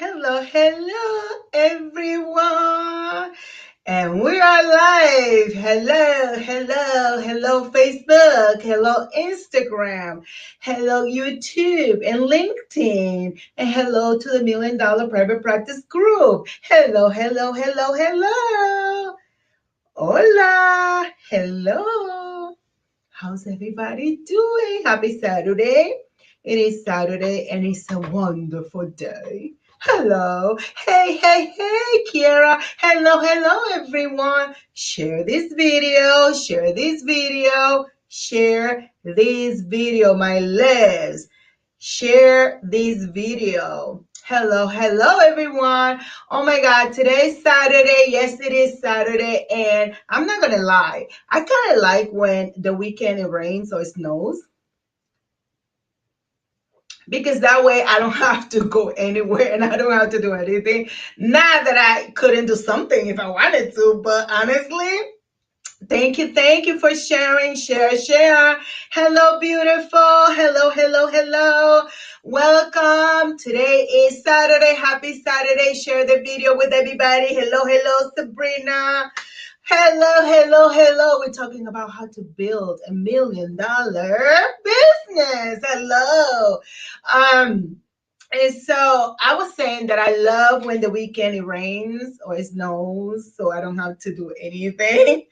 Hello, everyone. And we are live. Hello, Facebook. Hello, Instagram. Hello, YouTube and LinkedIn. And hello to the $1 Million Private Practice Group. Hello. Hola. Hello. How's everybody doing? Happy Saturday. It is Saturday and it's a wonderful day. Hello. Hey, Kiara. Hello, everyone. Share this video, my loves. Share this video. Hello, everyone. Oh my God, today's Saturday. Yes, it is Saturday. And I'm not going to lie. I kind of like when the weekend it rains or it snows because that way I don't have to go anywhere and I don't have to do anything. Not that I couldn't do something if I wanted to, but honestly, thank you for sharing. Share. Hello, beautiful. Hello. Welcome. Today is Saturday. Happy Saturday. Share the video with everybody. Hello, Sabrina. Hello. We're talking about how to build $1 million business. Hello. And so I was saying that I love when the weekend it rains or it snows, so I don't have to do anything.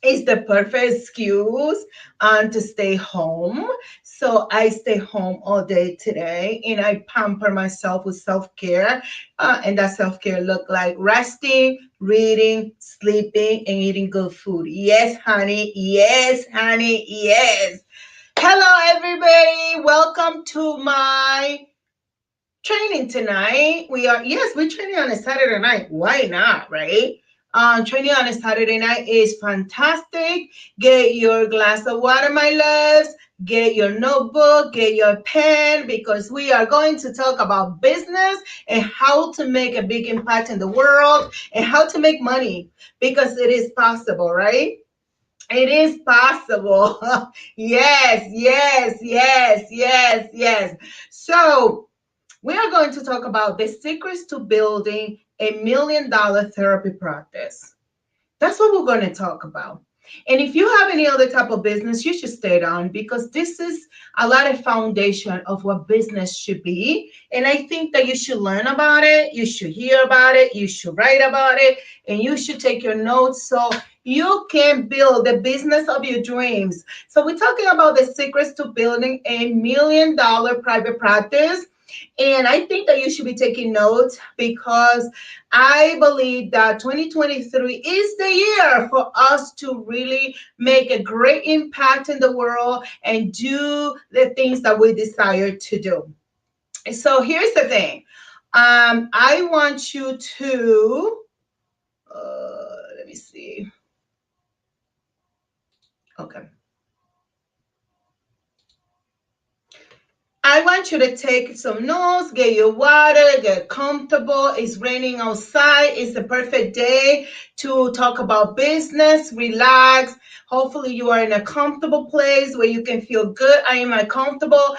It's the perfect excuse to stay home. So I stay home all day today and I pamper myself with self-care. And that self-care look like resting, reading, sleeping, and eating good food. Yes, honey. Yes. Hello, everybody. Welcome to my training tonight. We're training on a Saturday night. Why not, right? Training on a Saturday night is fantastic. Get your glass of water, my loves. Get your notebook, get your pen, because we are going to talk about business and how to make a big impact in the world and how to make money, because it is possible, right? It is possible. Yes. So, we are going to talk about the secrets to building $1 million therapy practice. That's what we're going to talk about. And if you have any other type of business, you should stay on, because this is a lot of foundation of what business should be. And I think that you should learn about it. You should hear about it. You should write about it. And you should take your notes so you can build the business of your dreams. So we're talking about the secrets to building $1 million private practice. And I think that you should be taking notes, because I believe that 2023 is the year for us to really make a great impact in the world and do the things that we desire to do. So here's the thing. I want you to, let me see. Okay. I want you to take some notes, get your water, get comfortable. It's raining outside. It's the perfect day to talk about business, relax. Hopefully you are in a comfortable place where you can feel good. I am my comfortable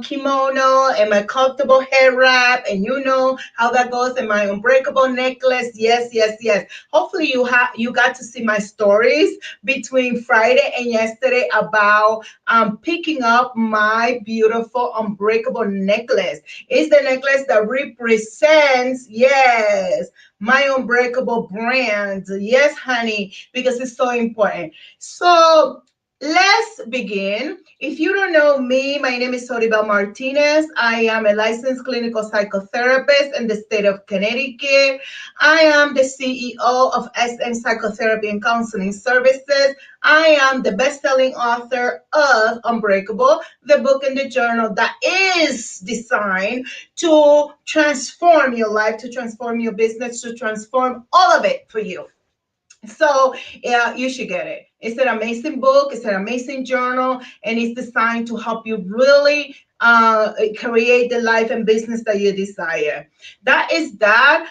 kimono and my comfortable hair wrap, and you know how that goes, and my unbreakable necklace. Yes. Hopefully you got to see my stories between Friday and yesterday about picking up my beautiful unbreakable necklace. It's the necklace that represents, yes, my unbreakable brand. Yes, honey, because it's so important. So let's begin. If you don't know me, my name is Soribel Martinez. I am a licensed clinical psychotherapist in the state of Connecticut. I am the CEO of SM Psychotherapy and Counseling Services. I am the best-selling author of Unbreakable, the book and the journal that is designed to transform your life, to transform your business, to transform all of it for you. So yeah, you should get it. It's an amazing book. It's an amazing journal, and it's designed to help you really create the life and business that you desire. That is that.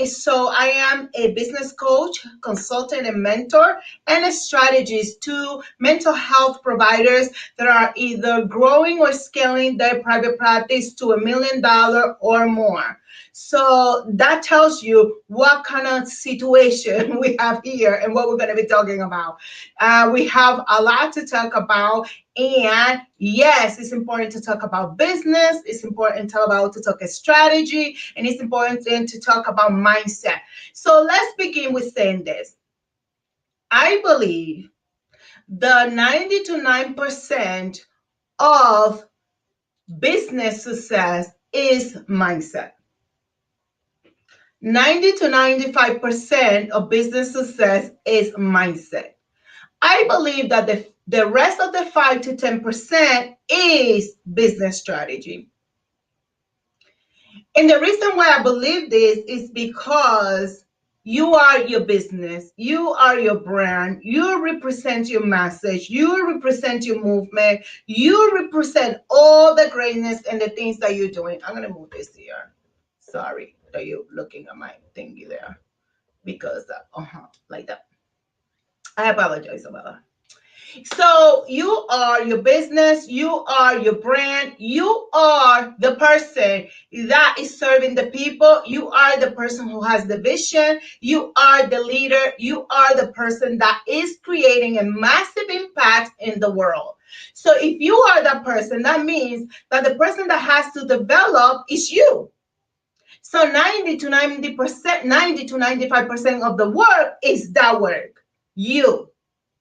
So I am a business coach, consultant, and mentor, and a strategist to mental health providers that are either growing or scaling their private practice to $1 million or more. So that tells you what kind of situation we have here and what we're going to be talking about. We have a lot to talk about. And yes, it's important to talk about business. It's important to talk a strategy, and it's important to talk about mindset. So let's begin with saying this. I believe the 90 to 9% of business success is mindset. 90 to 95% of business success is mindset. I believe that the rest of the 5 to 10% is business strategy. And the reason why I believe this is because you are your business, you are your brand, you represent your message, you represent your movement, you represent all the greatness and the things that you're doing. I'm going to move this here. Sorry that you're looking at my thingy there because, like that. I apologize about that. So you are your business, you are your brand, you are the person that is serving the people, you are the person who has the vision, you are the leader, you are the person that is creating a massive impact in the world. So if you are that person, that means that the person that has to develop is you. So 90 to 90%, 90 to 95% of the work is that work. You.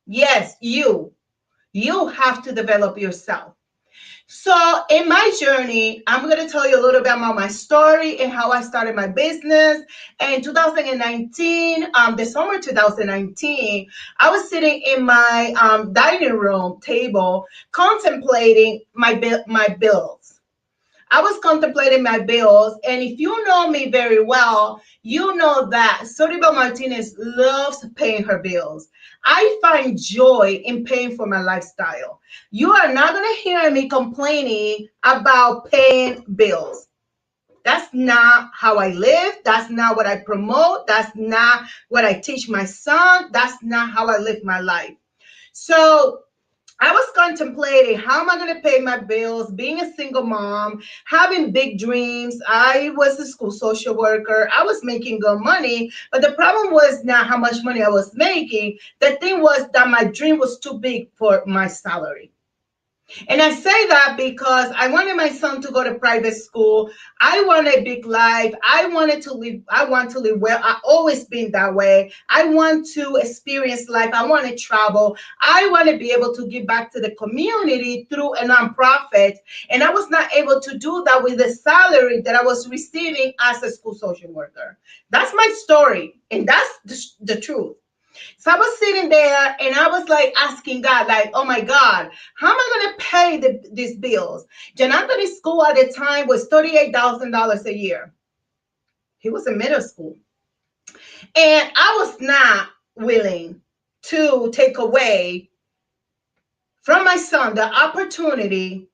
Yes, you. You have to develop yourself. So in my journey, I'm going to tell you a little bit about my story and how I started my business. In 2019, the summer 2019, I was sitting in my dining room table contemplating my bills. I was contemplating my bills, and if you know me very well, you know that Soribel Martinez loves paying her bills. I find joy in paying for my lifestyle. You are not going to hear me complaining about paying bills. That's not how I live. That's not what I promote. That's not what I teach my son. That's not how I live my life. So I was contemplating, how am I going to pay my bills, being a single mom, having big dreams. I was a school social worker. I was making good money, but the problem was not how much money I was making. The thing was that my dream was too big for my salary. And I say that because I wanted my son to go to private school. I want a big life. I want to live well. I've always been that way. I want to experience life. I want to travel. I want to be able to give back to the community through a nonprofit. And I was not able to do that with the salary that I was receiving as a school social worker. That's my story. And that's the truth. So I was sitting there and I was like asking God, like, oh my God, how am I going to pay these bills? John Anthony's school at the time was $38,000 a year. He was in middle school. And I was not willing to take away from my son the opportunity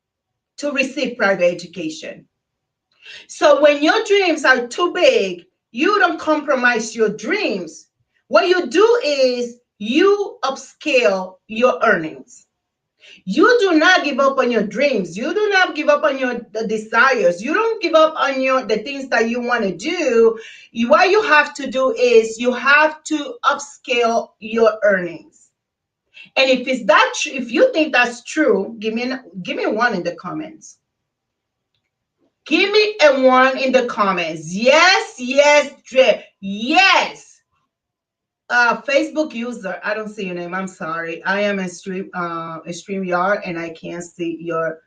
to receive private education. So when your dreams are too big, you don't compromise your dreams. What you do is you upscale your earnings. You do not give up on your dreams. You do not give up on your desires. You don't give up on the things that you want to do. What you have to do is you have to upscale your earnings. And if you think that's true, give me one in the comments. Give me a one in the comments. Yes, yes, yes. Facebook user, I don't see your name. I'm sorry. I am a StreamYard and I can't see your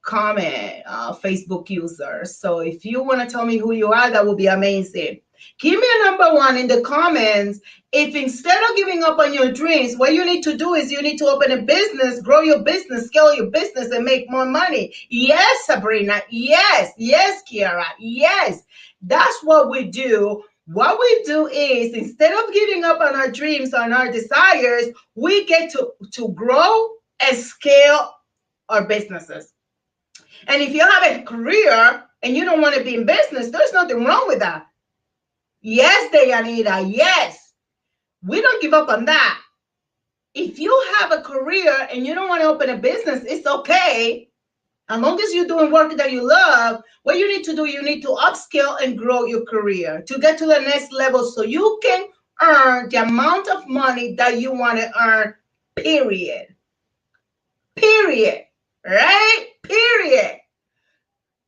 comment. Facebook user. So if you want to tell me who you are, that would be amazing. Give me a number one in the comments. If instead of giving up on your dreams, what you need to do is you need to open a business, grow your business, scale your business, and make more money. Yes, Sabrina. Yes. Yes, Kiara. Yes. That's what we do. What we do is instead of giving up on our dreams, on our desires, we get to grow and scale our businesses. And if you have a career and you don't want to be in business, there's nothing wrong with that. Yes, Deyanira, yes. We don't give up on that. If you have a career and you don't want to open a business, it's okay. As long as you're doing work that you love, what you need to do, you need to upskill and grow your career to get to the next level so you can earn the amount of money that you want to earn, period. Period. Right? Period.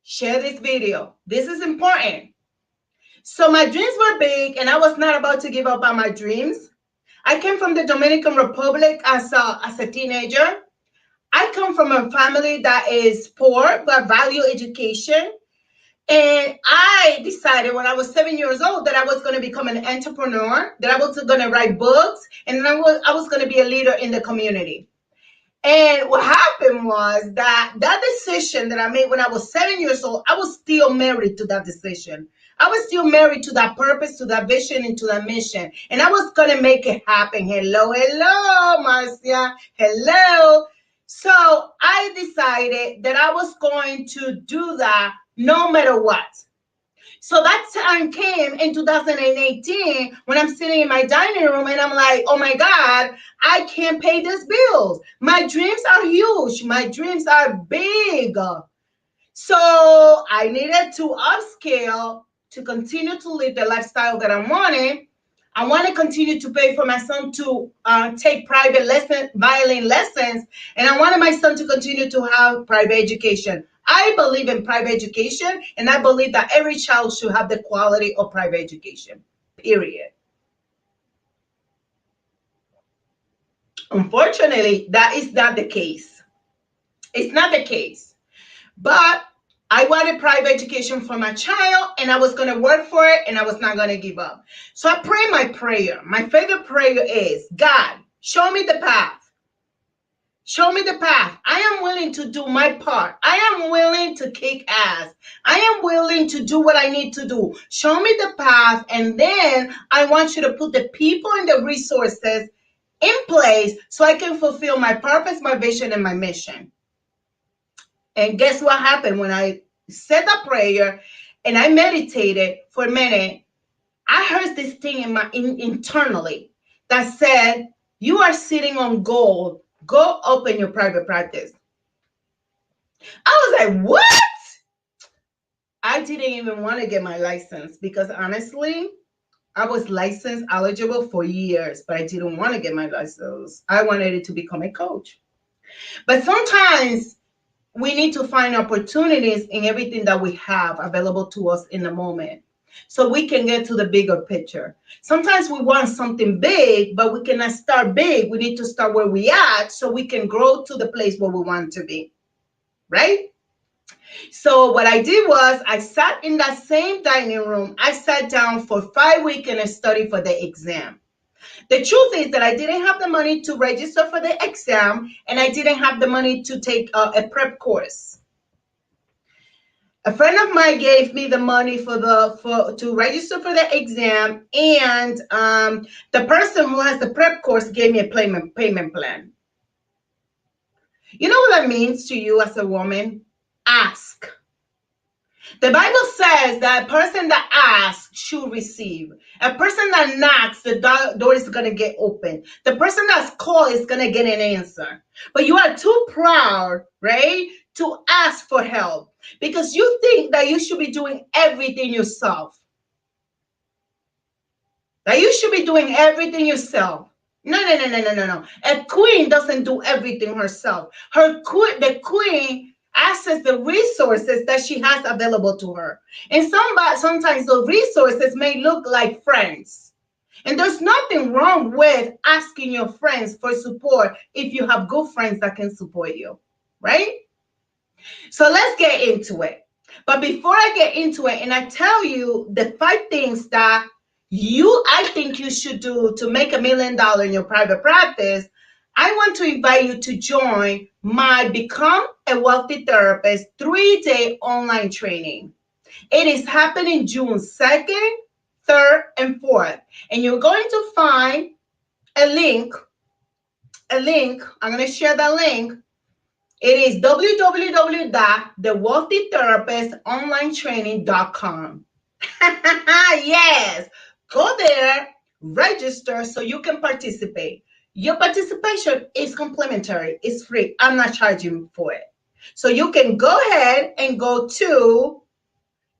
Share this video. This is important. So my dreams were big and I was not about to give up on my dreams. I came from the Dominican Republic as a teenager. I come from a family that is poor but value education. And I decided when I was 7 years old that I was going to become an entrepreneur, that I was going to write books, and I was going to be a leader in the community. And what happened was that decision that I made when I was 7 years old, I was still married to that decision. I was still married to that purpose, to that vision, and to that mission. And I was going to make it happen. Hello, Marcia. Hello. So I decided that I was going to do that no matter what. So that time came in 2018 when I'm sitting in my dining room and I'm like, oh my God, I can't pay these bills. My dreams are huge. My dreams are big. So I needed to upscale to continue to live the lifestyle that I wanted. I want to continue to pay for my son to take private violin lessons, and I wanted my son to continue to have private education. I believe in private education, and I believe that every child should have the quality of private education, period. Unfortunately, that is not the case. It's not the case. But I wanted private education for my child, and I was going to work for it, and I was not going to give up. So I pray my prayer. My favorite prayer is, God, show me the path. Show me the path. I am willing to do my part. I am willing to kick ass. I am willing to do what I need to do. Show me the path, and then I want you to put the people and the resources in place so I can fulfill my purpose, my vision, and my mission. And guess what happened when I said that prayer and I meditated for a minute? I heard this thing internally that said, you are sitting on gold. Go open your private practice. I was like, what? I didn't even want to get my license because honestly, I was license eligible for years, but I didn't want to get my license. I wanted it to become a coach. But sometimes we need to find opportunities in everything that we have available to us in the moment so we can get to the bigger picture. Sometimes we want something big, but we cannot start big. We need to start where we are so we can grow to the place where we want to be, right? So what I did was I sat in that same dining room. I sat down for 5 weeks and I studied for the exam. The truth is that I didn't have the money to register for the exam, and I didn't have the money to take a prep course. A friend of mine gave me the money to register for the exam, and the person who has the prep course gave me a payment plan. You know what that means to you as a woman? Ask. The Bible says that a person that asks should receive. A person that knocks, the door is going to get open. The person that's called is going to get an answer. But you are too proud, right, to ask for help because you think that you should be doing everything yourself. That you should be doing everything yourself. No. A queen doesn't do everything herself. The queen access the resources that she has available to her. And sometimes the resources may look like friends. And there's nothing wrong with asking your friends for support if you have good friends that can support you, right? So let's get into it. But before I get into it and I tell you the 5 things that I think you should do to make $1 million in your private practice, I want to invite you to join my Become a Wealthy Therapist 3-day online training. It is happening June 2nd, 3rd, and 4th. And you're going to find a link. I'm going to share that link It is www.thewealthytherapistonlinetraining.com. Yes, go there, register so you can participate. Your participation is complimentary, it's free. I'm not charging for it. So you can go ahead and go to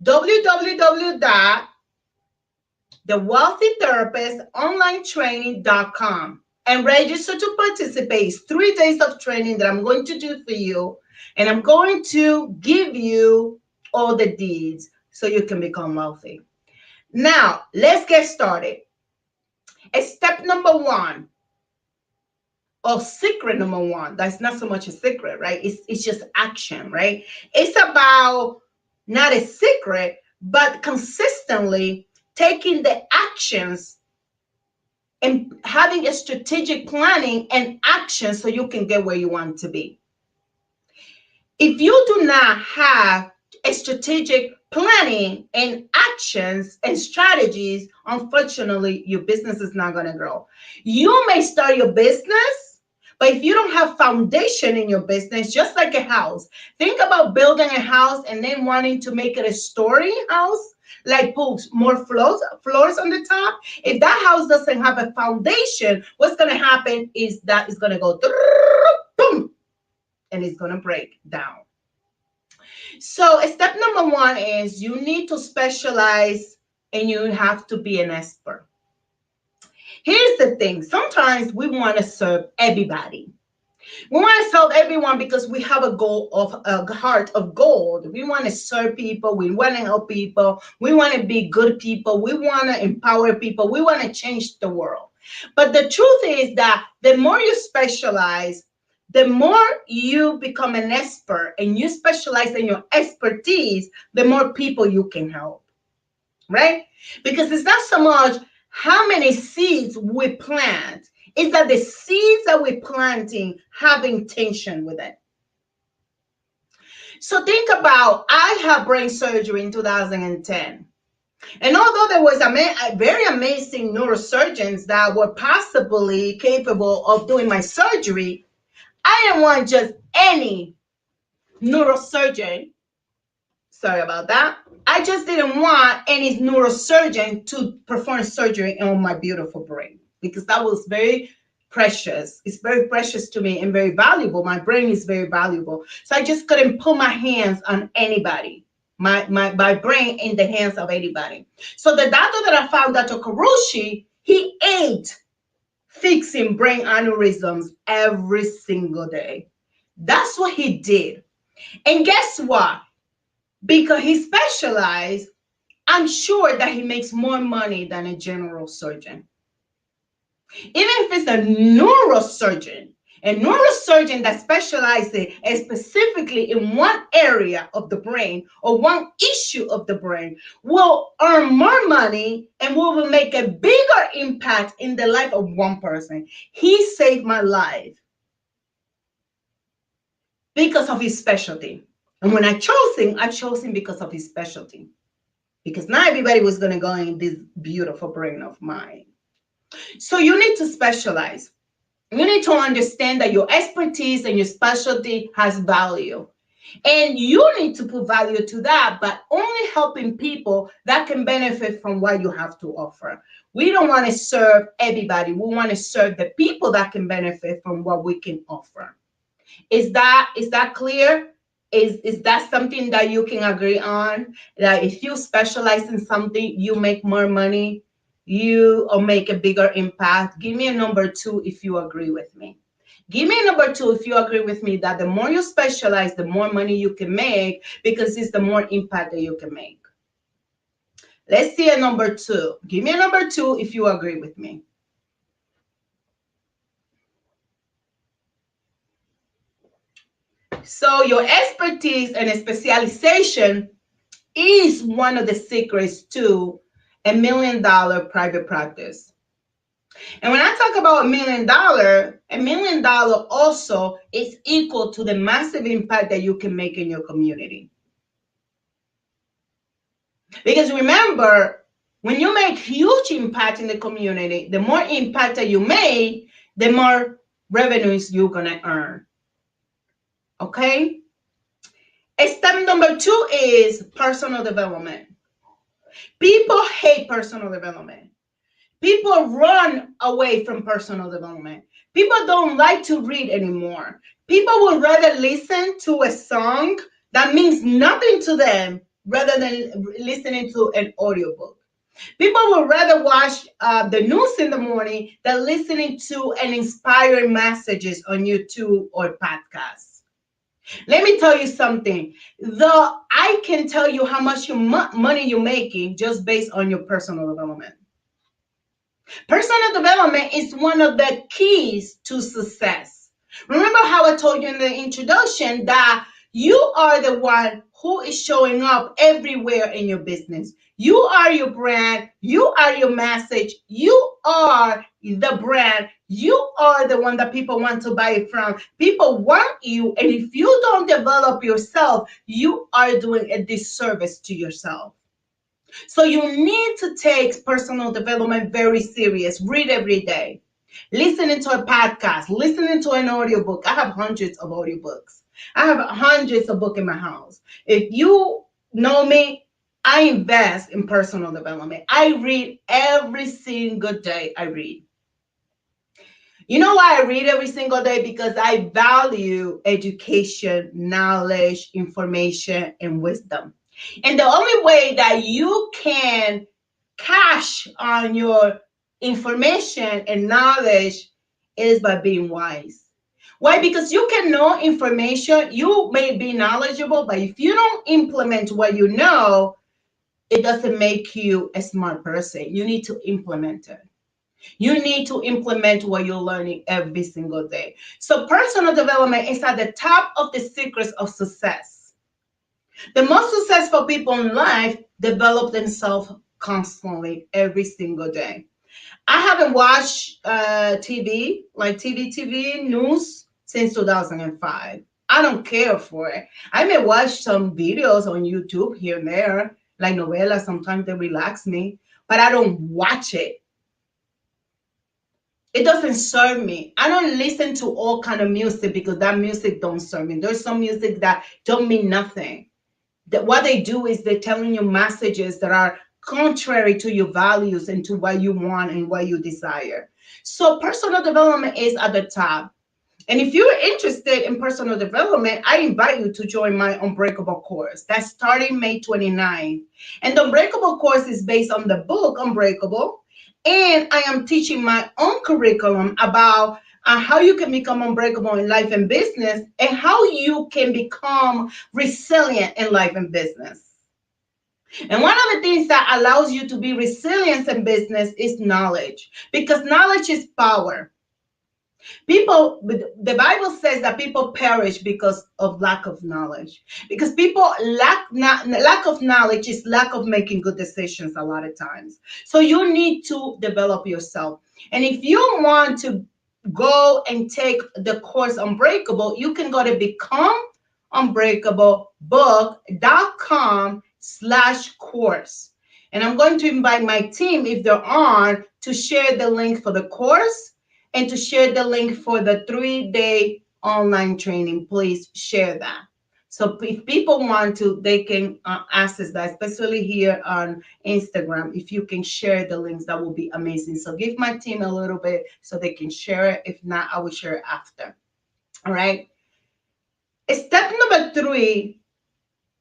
www.thewealthytherapistonlinetraining.com and register to participate. It's 3 days of training that I'm going to do for you, and I'm going to give you all the deeds so you can become wealthy. Now, let's get started. Step number one, or secret number one, that's not so much a secret, right? It's just action, right? It's about not a secret, but consistently taking the actions and having a strategic planning and action so you can get where you want to be. If you do not have a strategic planning and actions and strategies, unfortunately, your business is not going to grow. You may start your business, but if you don't have foundation in your business, just like a house, think about building a house and then wanting to make it a story house, like put more floors on the top. If that house doesn't have a foundation, what's going to happen is that it's going to go boom, and it's going to break down. So step number one is you need to specialize and you have to be an expert. Here's the thing. Sometimes we want to serve everybody. We want to serve everyone because we have a goal of a heart of gold. We want to serve people. We want to help people. We want to be good people. We want to empower people. We want to change the world. But the truth is that the more you specialize, the more you become an expert and you specialize in your expertise, the more people you can help, right? Because it's not so much how many seeds we plant, it's that the seeds that we're planting have intention with it. So think about, I had brain surgery in 2010. And although there was a very amazing neurosurgeons that were possibly capable of doing my surgery, I didn't want just any neurosurgeon. Sorry about that. I just didn't want any neurosurgeon to perform surgery on my beautiful brain because that was very precious. It's very precious to me and very valuable. My brain is very valuable. So I just couldn't put my hands on anybody, my brain in the hands of anybody. So the doctor that I found, Dr. Karushi, he ate fixing brain aneurysms every single day. That's what he did. And guess what? Because he specialized, I'm sure that he makes more money than a general surgeon. Even if it's a neurosurgeon that specializes specifically in one area of the brain or one issue of the brain will earn more money and will make a bigger impact in the life of one person. He saved my life because of his specialty. And when I chose him because of his specialty. Because not everybody was going to go in this beautiful brain of mine. So you need to specialize. You need to understand that your expertise and your specialty has value. And you need to put value to that, but only helping people that can benefit from what you have to offer. We don't want to serve everybody. We want to serve the people that can benefit from what we can offer. Is that clear? Is that something that you can agree on? That if you specialize in something, you make more money, you or make a bigger impact? Give me a number 2 if you agree with me. Give me a number 2 if you agree with me that the more you specialize, the more money you can make because it's the more impact that you can make. Let's see a number 2. Give me a number 2 if you agree with me. So your expertise and specialization is one of the secrets to $1 million private practice. And when I talk about $1 million, $1 million also is equal to the massive impact that you can make in your community. Because remember, when you make huge impact in the community, the more impact that you make, the more revenues you're going to earn. Okay. Step number 2 is personal development. People hate personal development. People run away from personal development. People don't like to read anymore. People would rather listen to a song that means nothing to them rather than listening to an audiobook. People would rather watch the news in the morning than listening to an inspiring messages on YouTube or podcasts. Let me tell you something. I can tell you how much money you're making just based on your personal development. Personal development is one of the keys to success. Remember how I told you in the introduction that you are the one who is showing up everywhere in your business. You are your brand. You are your message. You are the brand. You are the one that people want to buy it from. People want you. And if you don't develop yourself, you are doing a disservice to yourself. So you need to take personal development very serious. Read every day. Listening to a podcast, listening to an audiobook. I have hundreds of audiobooks. I have hundreds of books in my house. If you know me, I invest in personal development. I read every single day. I read. You know why I read every single day? Because I value education, knowledge, information, and wisdom. And the only way that you can cash on your information and knowledge is by being wise. Why? Because you can know information, you may be knowledgeable, but if you don't implement what you know, it doesn't make you a smart person. You need to implement it. You need to implement what you're learning every single day. So personal development is at the top of the secrets of success. The most successful people in life develop themselves constantly every single day. I haven't watched TV, like TV news since 2005. I don't care for it. I may watch some videos on YouTube here and there, like novelas. Sometimes they relax me, but I don't watch it. It doesn't serve me. I don't listen to all kind of music because that music don't serve me. There's some music that don't mean nothing. That what they do is they're telling you messages that are contrary to your values and to what you want and what you desire. So personal development is at the top. And if you're interested in personal development, I invite you to join my Unbreakable course. That's starting May 29th. And the Unbreakable course is based on the book Unbreakable. And I am teaching my own curriculum about how you can become unbreakable in life and business and how you can become resilient in life and business. And one of the things that allows you to be resilient in business is knowledge, because knowledge is power. The Bible says that people perish because of lack of knowledge. Because people lack of knowledge is lack of making good decisions a lot of times. So you need to develop yourself. And if you want to go and take the course Unbreakable, you can go to becomeunbreakablebook.com/course. And I'm going to invite my team, if they're on, to share the link for the course and to share the link for the 3-day online training. Please share that. So if people want to, they can access that, especially here on Instagram. If you can share the links, that will be amazing. So give my team a little bit so they can share it. If not, I will share it after. All right. Step number 3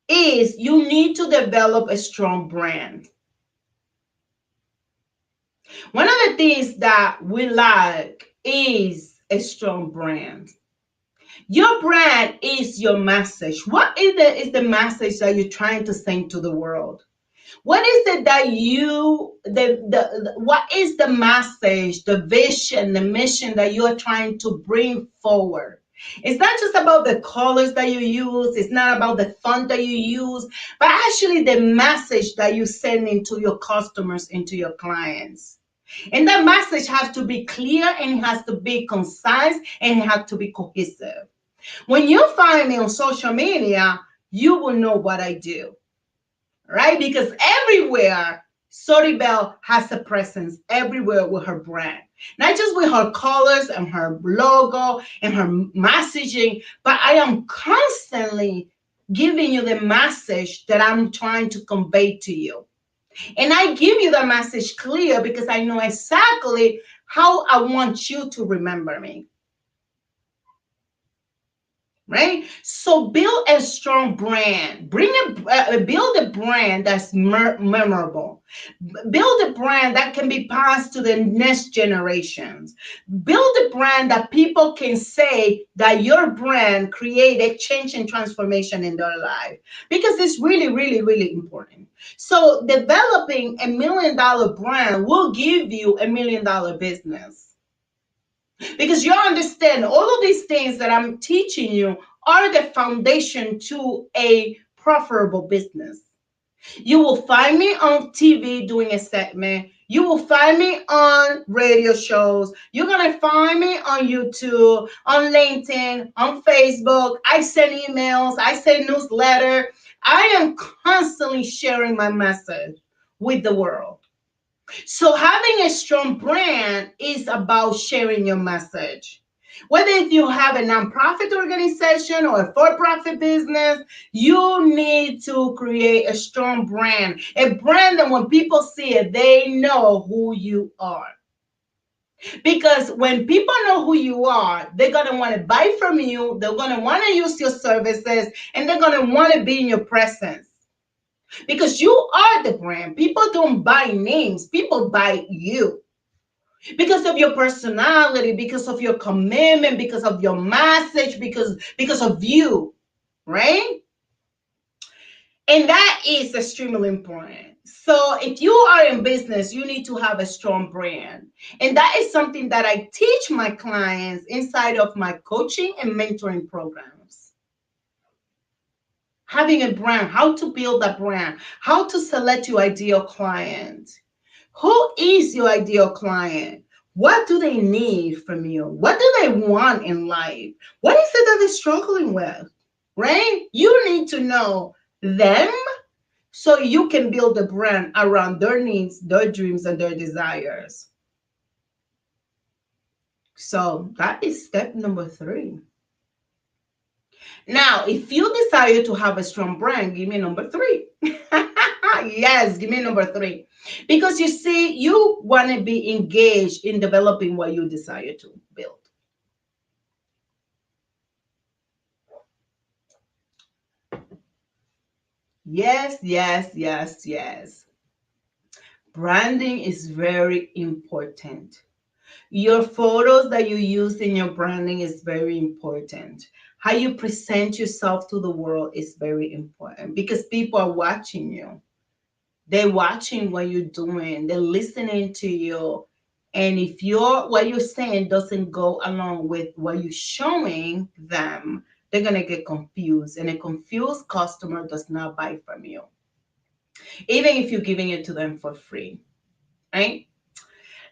is you need to develop a strong brand. One of the things that we like is a strong brand. Your brand is your message. What is the message that you're trying to send to the world? What is it that what is the message, the vision, the mission that you are trying to bring forward? It's not just about the colors that you use. It's not about the font that you use, but actually the message that you send into your customers, into your clients. And that message has to be clear, and it has to be concise, and it has to be cohesive. When you find me on social media, you will know what I do, right? Because everywhere Soribel has a presence everywhere with her brand, not just with her colors and her logo and her messaging, but I am constantly giving you the message that I'm trying to convey to you. And I give you the message clear because I know exactly how I want you to remember me. Right? So build a strong brand. Build a brand that's memorable. Build a brand that can be passed to the next generations. Build a brand that people can say that your brand created change and transformation in their life, because it's really, really, really important. So developing $1 million brand will give you $1 million business. Because you understand all of these things that I'm teaching you are the foundation to a profitable business. You will find me on TV doing a segment. You will find me on radio shows. You're going to find me on YouTube, on LinkedIn, on Facebook. I send emails. I send newsletter. I am constantly sharing my message with the world. So having a strong brand is about sharing your message. Whether if you have a nonprofit organization or a for-profit business, you need to create a strong brand. A brand that when people see it, they know who you are. Because when people know who you are, they're going to want to buy from you, they're going to want to use your services, and they're going to want to be in your presence. Because you are the brand. People don't buy names, people buy you. Because of your personality, because of your commitment, because of your message, because of you, right? And that is extremely important. So if you are in business, you need to have a strong brand. And that is something that I teach my clients inside of my coaching and mentoring programs. Having a brand, how to build a brand, how to select your ideal client. Who is your ideal client? What do they need from you? What do they want in life? What is it that they're struggling with? Right? You need to know them so you can build a brand around their needs, their dreams, and their desires. So that is step number 3. Now, if you desire to have a strong brand, give me number 3. Yes, give me number 3. Because you see, you want to be engaged in developing what you desire to build. Yes, yes, yes, yes. Branding is very important. Your photos that you use in your branding is very important. How you present yourself to the world is very important because people are watching you. They're watching what you're doing. They're listening to you. And if what you're saying doesn't go along with what you're showing them, they're going to get confused. And a confused customer does not buy from you, even if you're giving it to them for free, right?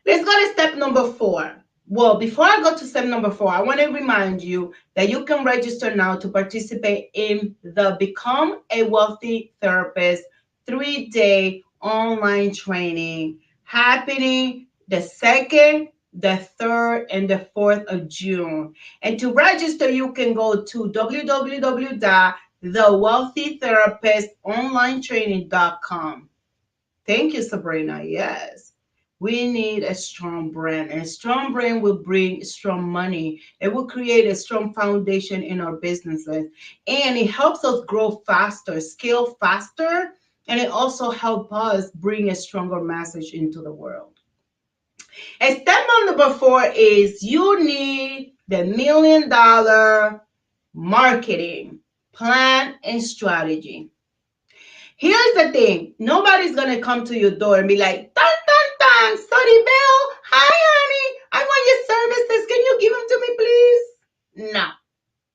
Let's go to step number 4. Well, before I go to step number 4, I want to remind you that you can register now to participate in the Become a Wealthy Therapist 3-day online training happening the 2nd, the 3rd, and the 4th of June. And to register, you can go to www.thewealthytherapistonlinetraining.com. Thank you, Sabrina. Yes. We need a strong brand, and a strong brand will bring strong money. It will create a strong foundation in our businesses, and it helps us grow faster, scale faster, and it also helps us bring a stronger message into the world. And step number 4 is you need the $1 million marketing plan and strategy. Here's the thing. Nobody's going to come to your door and be like, dun, dun, dun, Soribel, hi, honey. I want your services. Can you give them to me, please? No,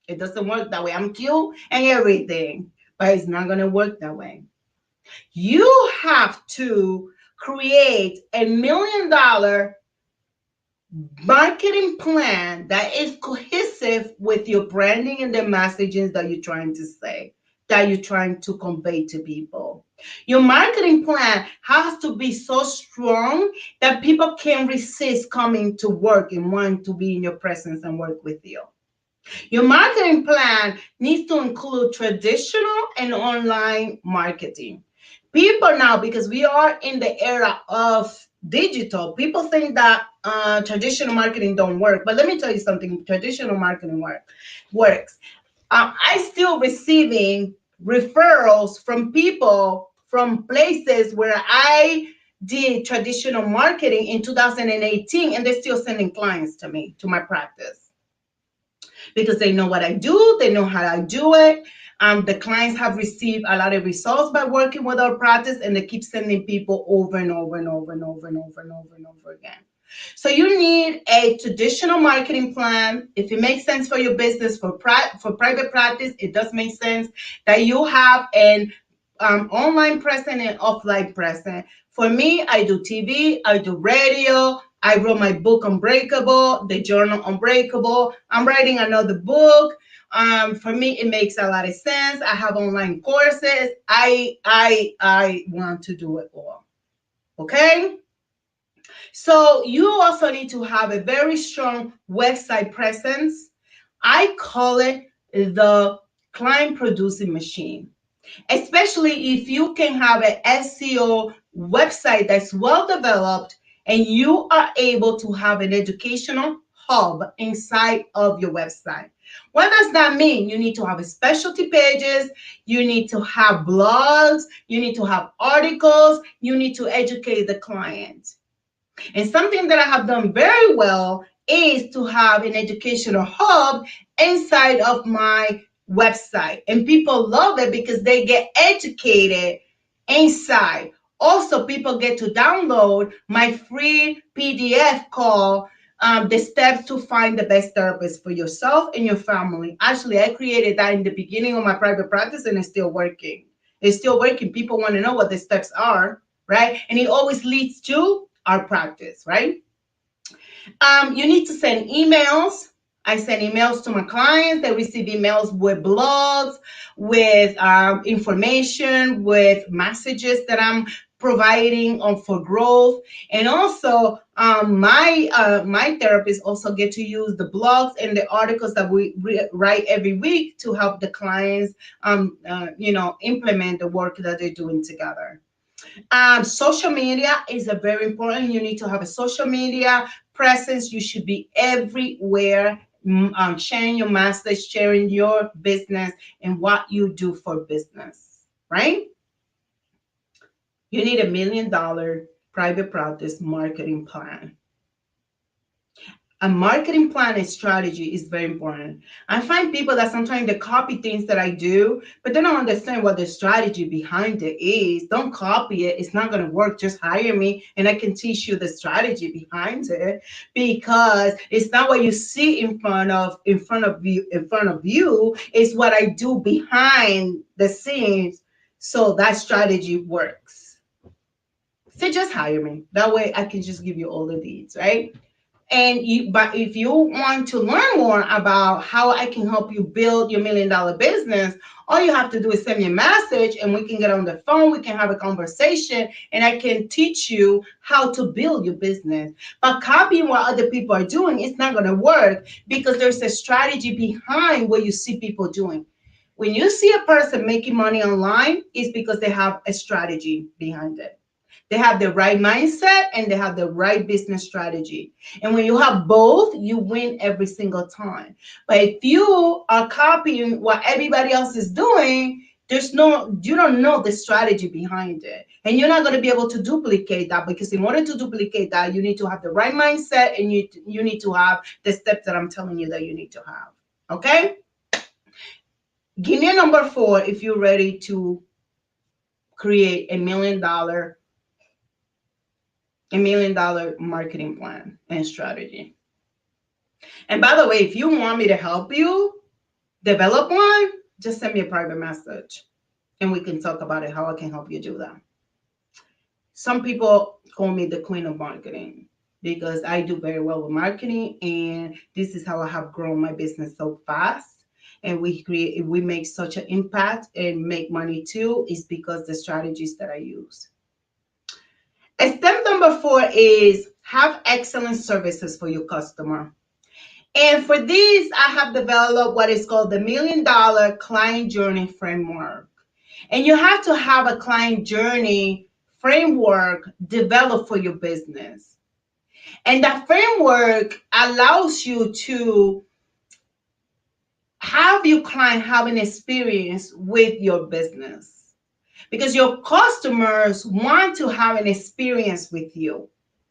it doesn't work that way. I'm cute and everything, but it's not going to work that way. You have to create $1 million marketing plan that is cohesive with your branding and the messages that you're trying to say, that you're trying to convey to people. Your marketing plan has to be so strong that people can't resist coming to work and want to be in your presence and work with you. Your marketing plan needs to include traditional and online marketing. People now, because we are in the era of digital, people think that traditional marketing don't work. But let me tell you something: traditional marketing works. I still receiving referrals from people from places where I did traditional marketing in 2018, and they're still sending clients to me, to my practice, because they know what I do, they know how I do it. The clients have received a lot of results by working with our practice, and they keep sending people over and over and over and over and over and over and over again. So you need a traditional marketing plan. If it makes sense for your business, for private practice, it does make sense that you have an online present and offline present. For me, I do TV, I do radio. I wrote my book Unbreakable, the journal Unbreakable. I'm writing another book. For me, it makes a lot of sense. I have online courses. I want to do it all. Okay. So you also need to have a very strong website presence. I call it the client producing machine, especially if you can have an SEO website that's well developed and you are able to have an educational hub inside of your website. What does that mean? You need to have specialty pages, you need to have blogs, you need to have articles, you need to educate the client. And something that I have done very well is to have an educational hub inside of my website. And people love it because they get educated inside. Also, people get to download my free PDF called The Steps to Find the Best Therapist for Yourself and Your Family. Actually, I created that in the beginning of my private practice, and it's still working. It's still working. People want to know what the steps are, right? And it always leads to our practice, right? You need to send emails. I send emails to my clients. They receive emails with blogs, with information, with messages that I'm providing for growth. And also, my therapists also get to use the blogs and the articles that we write every week to help the clients, implement the work that they're doing together. Social media is a very important. You need to have a social media presence. You should be everywhere, sharing your message, sharing your business and what you do for business, right? You need $1 million private practice marketing plan. A marketing plan and strategy is very important. I find people that sometimes they copy things that I do, but they don't understand what the strategy behind it is. Don't copy it. It's not going to work. Just hire me and I can teach you the strategy behind it, because it's not what you see in front of you. It's what I do behind the scenes. So that strategy works. So just hire me. That way I can just give you all the deeds, right? But if you want to learn more about how I can help you build your $1 million business, all you have to do is send me a message and we can get on the phone, we can have a conversation, and I can teach you how to build your business. But copying what other people are doing, it's not going to work, because there's a strategy behind what you see people doing. When you see a person making money online, it's because they have a strategy behind it. They have the right mindset and they have the right business strategy. And when you have both, you win every single time. But if you are copying what everybody else is doing, you don't know the strategy behind it. And you're not going to be able to duplicate that, because in order to duplicate that, you need to have the right mindset and you need to have the steps that I'm telling you that you need to have. Okay? Give me a number 4 if you're ready to create $1 million marketing plan and strategy. And by the way, if you want me to help you develop one, just send me a private message and we can talk about it, how I can help you do that. Some people call me the queen of marketing because I do very well with marketing, and this is how I have grown my business so fast. and we make such an impact and make money too, is because the strategies that I use. And step number 4 is have excellent services for your customer. And for this, I have developed what is called the $1,000,000 Client Journey Framework. And you have to have a client journey framework developed for your business. And that framework allows you to have your client have an experience with your business, because your customers want to have an experience with you,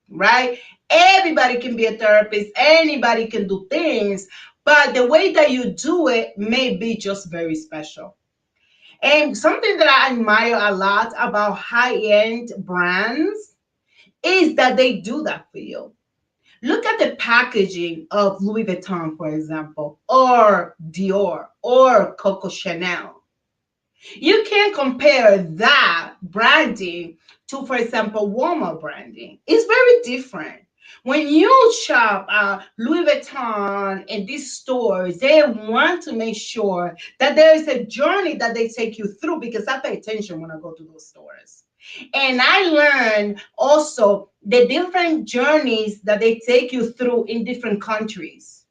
right? Everybody can be a therapist, anybody can do things, but the way that you do it may be just very special. And something that I admire a lot about high-end brands is that they do that for you. Look at the packaging of Louis Vuitton, for example, or Dior, or Coco Chanel. You can't compare that branding to, for example, Walmart branding. It's very different. When you shop Louis Vuitton in these stores, they want to make sure that there is a journey that they take you through, because I pay attention when I go to those stores. And I learned also the different journeys that they take you through in different countries.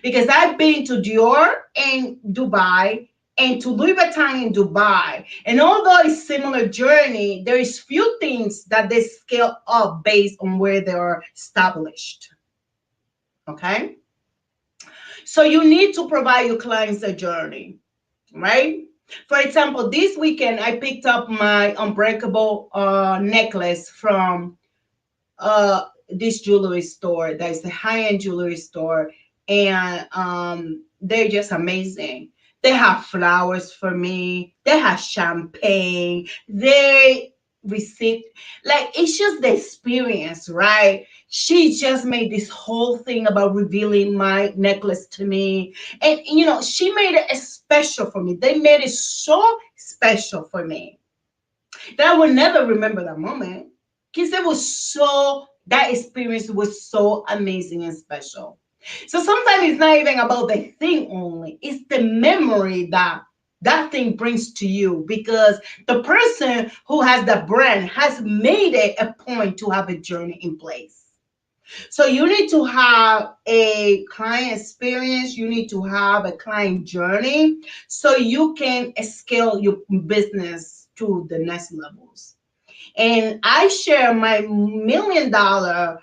Because I've been to Dior in Dubai and to Louis Vuitton in Dubai. And although it's similar journey, there is few things that they scale up based on where they are established. Okay? So you need to provide your clients a journey, right? For example, this weekend, I picked up my Unbreakable necklace from this jewelry store. That is a high-end jewelry store. And they're just amazing. They have flowers for me. They have champagne. They receive, like, it's just the experience, right? She just made this whole thing about revealing my necklace to me. And, she made it special for me. They made it so special for me that I will never remember that moment, because that experience was so amazing and special. So sometimes it's not even about the thing only. It's the memory that thing brings to you, because the person who has the brand has made it a point to have a journey in place. So you need to have a client experience. You need to have a client journey so you can scale your business to the next levels. And I share my $1,000,000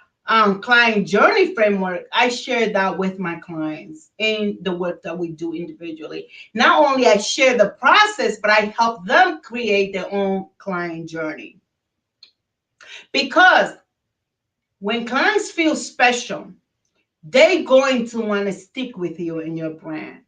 client journey framework. I share that with my clients in the work that we do individually. Not only I share the process, but I help them create their own client journey. Because when clients feel special, they're going to want to stick with you and your brand.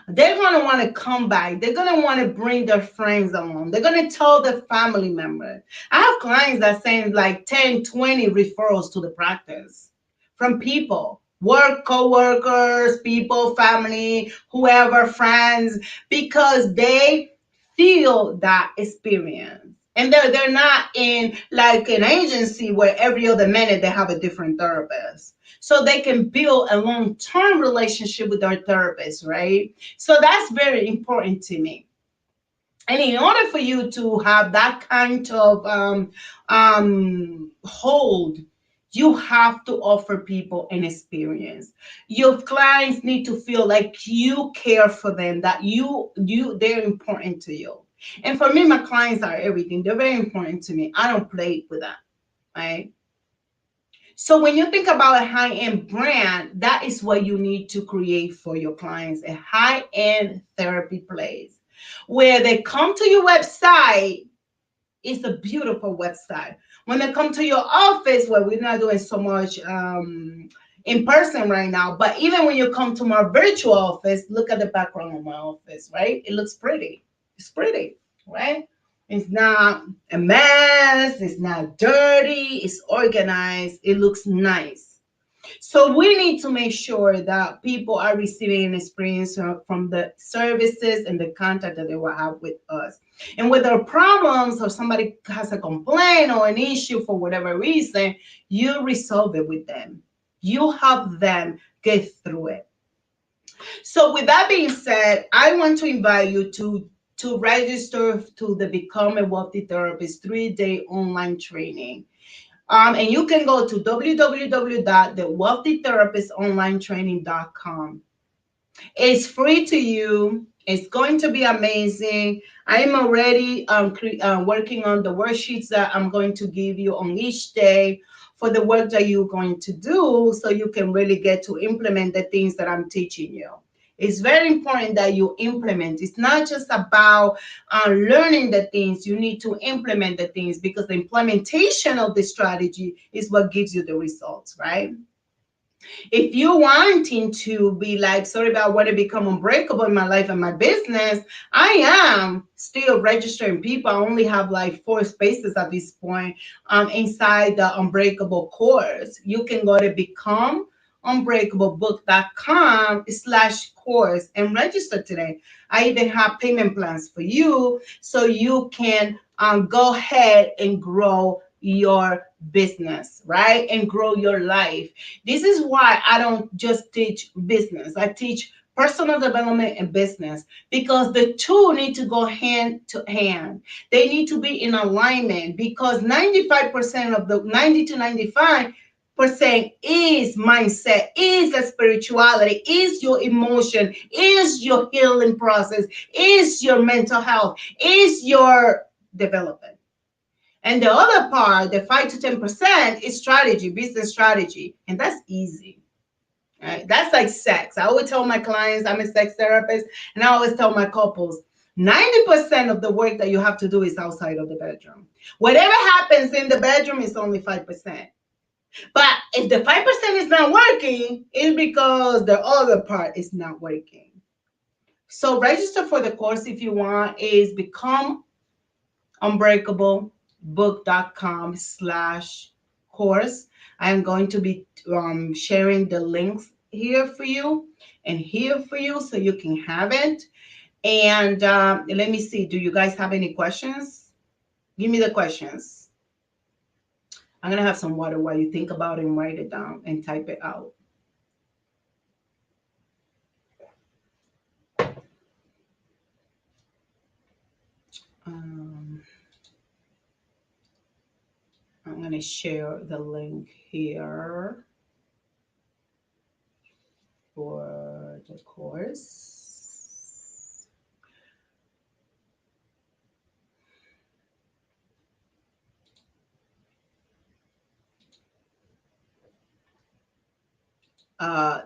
They're going to want to come back. They're going to want to bring their friends along. They're going to tell their family members. I have clients that send like 10, 20 referrals to the practice from people, work, co-workers, people, family, whoever, friends, because they feel that experience. And they're not in like an agency where every other minute they have a different therapist. So they can build a long-term relationship with their therapist, right? So that's very important to me. And in order for you to have that kind of hold, you have to offer people an experience. Your clients need to feel like you care for them, that they're important to you. And for me, my clients are everything. They're very important to me. I don't play with that, right? So when you think about a high-end brand, that is what you need to create for your clients, a high-end therapy place where they come to your website. It's a beautiful website. When they come to your office, well, we're not doing so much in person right now, but even when you come to my virtual office, look at the background of my office, right? It looks pretty. It's pretty, right? It's not a mess. It's not dirty. It's organized. It looks nice. So we need to make sure that people are receiving an experience from the services and the contact that they will have with us. And with their problems, or somebody has a complaint or an issue for whatever reason, you resolve it with them. You help them get through it. So with that being said, I want to invite you to register to the Become a Wealthy Therapist 3-day online training. And you can go to www.thewealthytherapistonlinetraining.com. It's free to you. It's going to be amazing. I'm already working on the worksheets that I'm going to give you on each day for the work that you're going to do so you can really get to implement the things that I'm teaching you. It's very important that you implement. It's not just about learning the things. You need to implement the things because the implementation of the strategy is what gives you the results, right? If you're wanting to be like, sorry about what to become unbreakable in my life and my business, I am still registering people. I only have like 4 spaces at this point inside the Unbreakable course. You can go to becomeunbreakablebook.com/course and register today. I even have payment plans for you so you can go ahead and grow your business, right? And grow your life. This is why I don't just teach business. I teach personal development and business because the two need to go hand to hand. They need to be in alignment because 95% of the 90 to 95% is mindset, is the spirituality, is your emotion, is your healing process, is your mental health, is your development. And the other part, the 5 to 10%, is strategy, business strategy. And that's easy. Right? That's like sex. I always tell my clients, I'm a sex therapist, and I always tell my couples, 90% of the work that you have to do is outside of the bedroom. Whatever happens in the bedroom is only 5%. But if the 5% is not working, it's because the other part is not working. So register for the course if you want. Is Become unbreakablebook.com/course. I'm going to be sharing the links here for you and here for you so you can have it. And let me see, do you guys have any questions? Give me the questions. I'm going to have some water while you think about it and write it down and type it out. I'm going to share the link here for the course.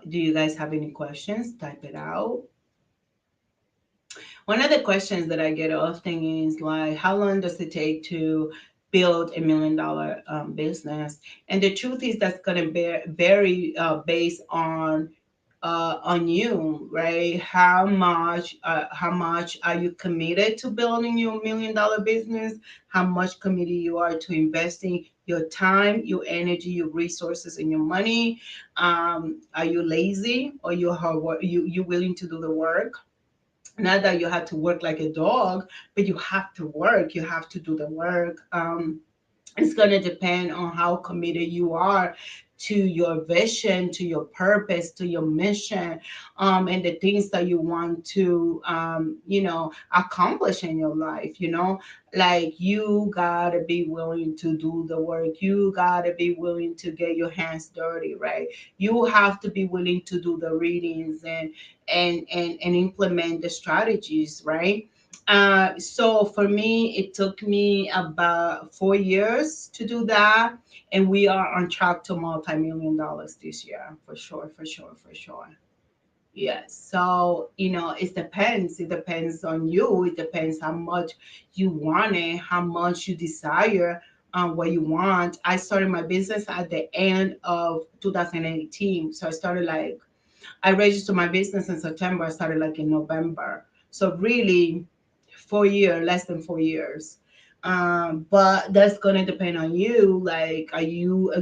Do you guys have any questions? Type it out. One of the questions that I get often is like, how long does it take to build $1 million business? And the truth is that's going to vary based on you, right? How much are you committed to building your $1 million business? How much committed you are to investing your time, your energy, your resources, and your money? Are you lazy or you willing to do the work? Not that you have to work like a dog, but you have to work. You have to do the work. It's going to depend on how committed you are to your vision, to your purpose, to your mission, and the things that you want to, accomplish in your life. Like you gotta be willing to do the work. You gotta be willing to get your hands dirty, right? You have to be willing to do the readings and implement the strategies, right? So for me, it took me about 4 years to do that. And we are on track to multi-million dollars this year, for sure, for sure, for sure. Yes. So, it depends. It depends on you. It depends how much you want it, how much you desire what you want. I started my business at the end of 2018. So I registered my business in September. I started like in November. So really 4 years, less than 4 years. But that's gonna depend on you. Like, are you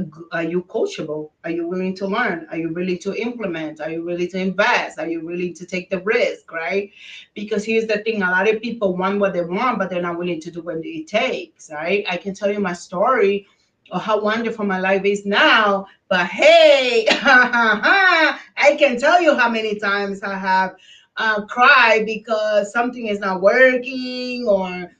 coachable? Are you willing to learn? Are you willing to implement? Are you willing to invest? Are you willing to take the risk? Right? Because here's the thing: a lot of people want what they want, but they're not willing to do what it takes. Right? I can tell you my story. or how wonderful my life is now. But hey, I can tell you how many times I have cried because something is not working, or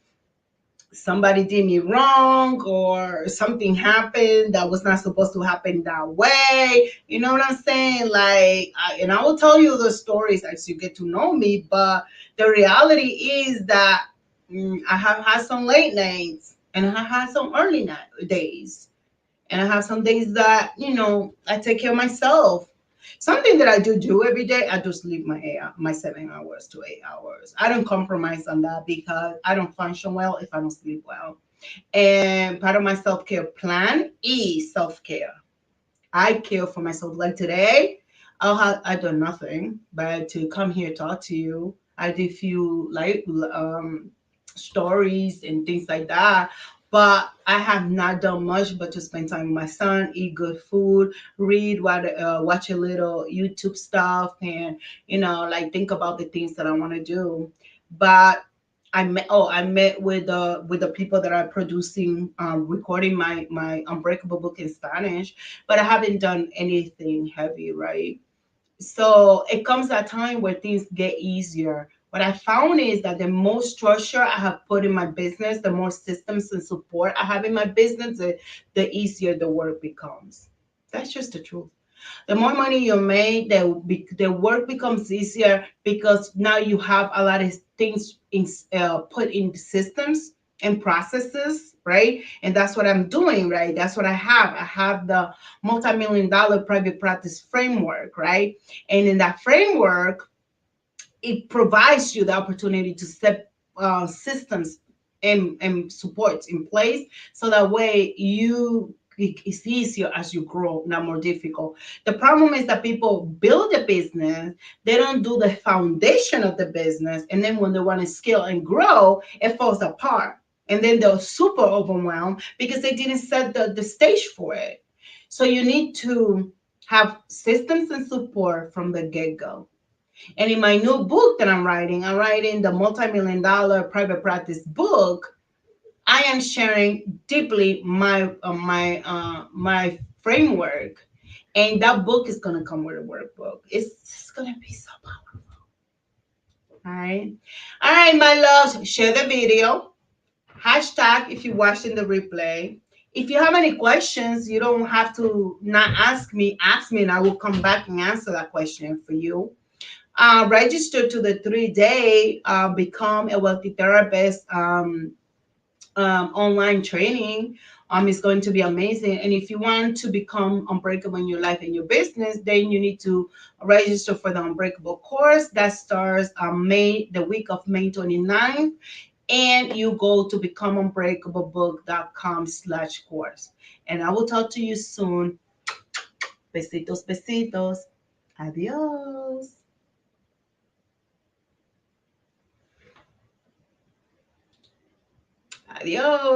somebody did me wrong, or something happened that was not supposed to happen that way. You know what I'm saying? Like, and I will tell you the stories as you get to know me, but the reality is that I have had some late nights and I have had some early night days. And I have some days that, I take care of myself. Something that I do every day, I do sleep my 7 hours to 8 hours. I don't compromise on that because I don't function well if I don't sleep well. And part of my self-care plan is self-care. I care for myself. Like today, I done nothing but to come here talk to you. I did few like stories and things like that. But I have not done much but to spend time with my son, eat good food, read, watch a little YouTube stuff, and like think about the things that I want to do. But I met with the people that are producing, recording my Unbreakable book in Spanish, but I haven't done anything heavy, right? So it comes a time where things get easier. What I found is that the more structure I have put in my business, the more systems and support I have in my business, the easier the work becomes. That's just the truth. The more money you make, the work becomes easier because now you have a lot of things put in the systems and processes, right? And that's what I'm doing, right? That's what I have. I have the multi-million dollar private practice framework, right? And in that framework, it provides you the opportunity to set systems and supports in place, so that way it's easier as you grow, not more difficult. The problem is that people build a business, they don't do the foundation of the business, and then when they want to scale and grow, it falls apart. And then they're super overwhelmed because they didn't set the stage for it. So you need to have systems and support from the get-go. And in my new book that I'm writing the multi-million dollar private practice book. I am sharing deeply my framework, and that book is gonna come with a workbook. It's gonna be so powerful. All right, my loves. Share the video. Hashtag if you're watching the replay. If you have any questions, you don't have to not ask me. Ask me, and I will come back and answer that question for you. Register to the 3-day Become a Wealthy Therapist online training. It's going to be amazing. And if you want to become unbreakable in your life and your business, then you need to register for the Unbreakable course that starts the week of May 29th. And you go to becomeunbreakablebook.com/course. And I will talk to you soon. Besitos, besitos. Adios. Adios.